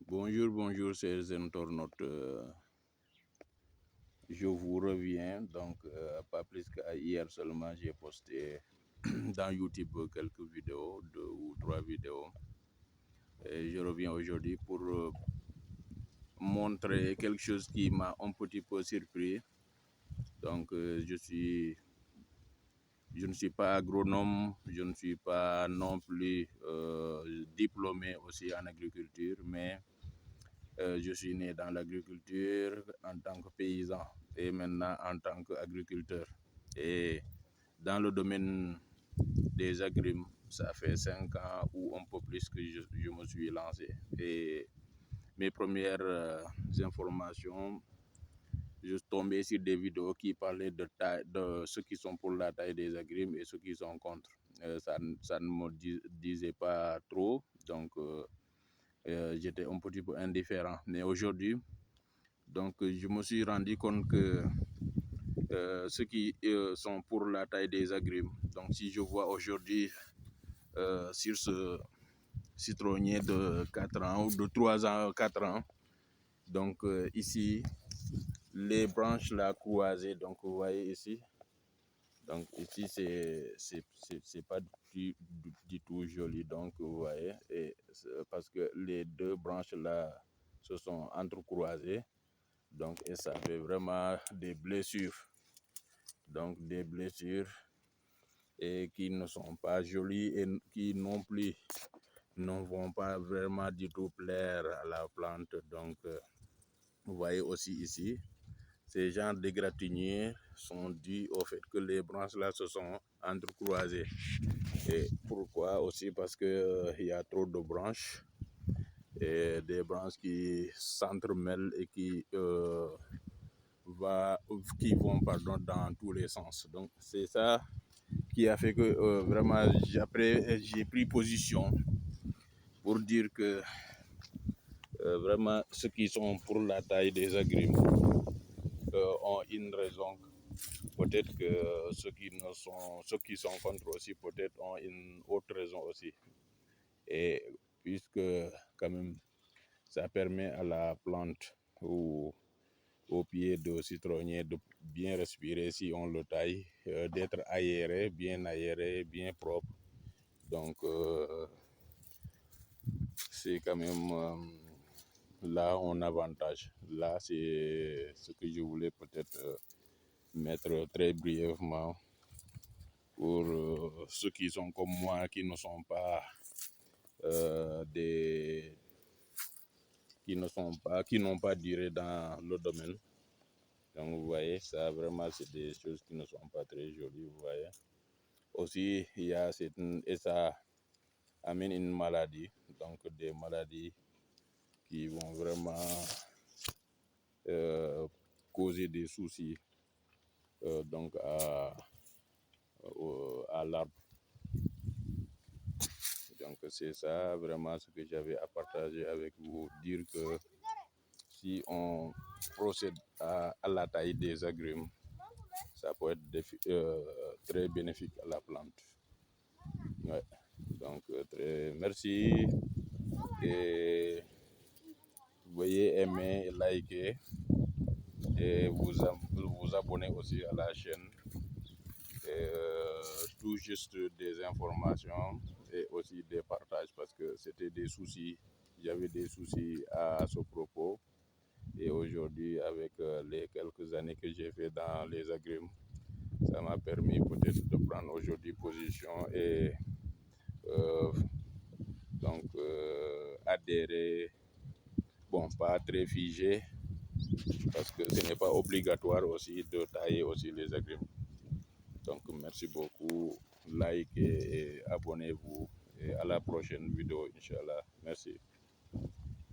Bonjour, bonjour, chers internautes. Je vous reviens. Donc, pas plus qu'à hier seulement, j'ai posté dans YouTube quelques vidéos, 2 ou 3 vidéos. Et je reviens aujourd'hui pour montrer quelque chose qui m'a un petit peu surpris. Donc, je ne suis pas agronome, je ne suis pas non plus diplômé aussi en agriculture, mais je suis né dans l'agriculture en tant que paysan et maintenant en tant qu'agriculteur. Et dans le domaine des agrimes, ça fait 5 ans ou un peu plus que je me suis lancé. Et mes premières informations, je suis tombé sur des vidéos qui parlaient de ceux qui sont pour la taille des agrimes et ceux qui sont contre. Ça ne me disait pas trop, donc j'étais un petit peu indifférent. Mais aujourd'hui, donc, je me suis rendu compte que ceux qui sont pour la taille des agrimes, donc si je vois aujourd'hui sur ce citronnier de 4 ans ou de 3 ans, 4 ans, donc ici, les branches là croisées, donc vous voyez ici, donc ici c'est pas du tout joli, donc vous voyez, et parce que les 2 branches là se sont entrecroisées, donc et ça fait vraiment des blessures, donc des blessures et qui ne sont pas jolies et qui non plus ne vont pas vraiment du tout plaire à la plante. Donc vous voyez aussi ici, ces genres d'égratignures sont dus au fait que les branches là se sont entrecroisées. Et pourquoi aussi? Parce que il y a trop de branches et des branches qui s'entremêlent et qui vont dans tous les sens. Donc c'est ça qui a fait que vraiment j'ai pris position pour dire que vraiment ceux qui sont pour la taille des agrimes ont une raison. Peut-être que ceux qui sont contre aussi peut-être ont une autre raison aussi. Et puisque quand même ça permet à la plante ou au pied de citronnier de bien respirer si on le taille, d'être aéré, bien propre. Donc c'est quand même là un avantage. Là c'est ce que je voulais peut-être mettre très brièvement pour ceux qui sont comme moi, qui ne sont pas qui n'ont pas duré dans le domaine. Donc vous voyez, ça vraiment c'est des choses qui ne sont pas très jolies, vous voyez. Aussi, il y a et ça amène une maladie, donc des maladies qui vont vraiment causer des soucis donc à l'arbre. Donc c'est ça vraiment ce que j'avais à partager avec vous, dire que si on procède à la taille des agrumes, ça peut être très bénéfique à la plante. Ouais. Donc merci et veuillez aimer, liker et vous abonner aussi à la chaîne. Tout juste des informations et aussi des partages parce que c'était des soucis, j'avais des soucis à ce propos. Et aujourd'hui, avec les quelques années que j'ai fait dans les agrimes, ça m'a permis peut-être de prendre aujourd'hui position et donc adhérer, bon, pas très figé, parce que ce n'est pas obligatoire aussi de tailler aussi les agrimes. Donc merci beaucoup, likez et abonnez-vous et à la prochaine vidéo, Inch'Allah. Merci.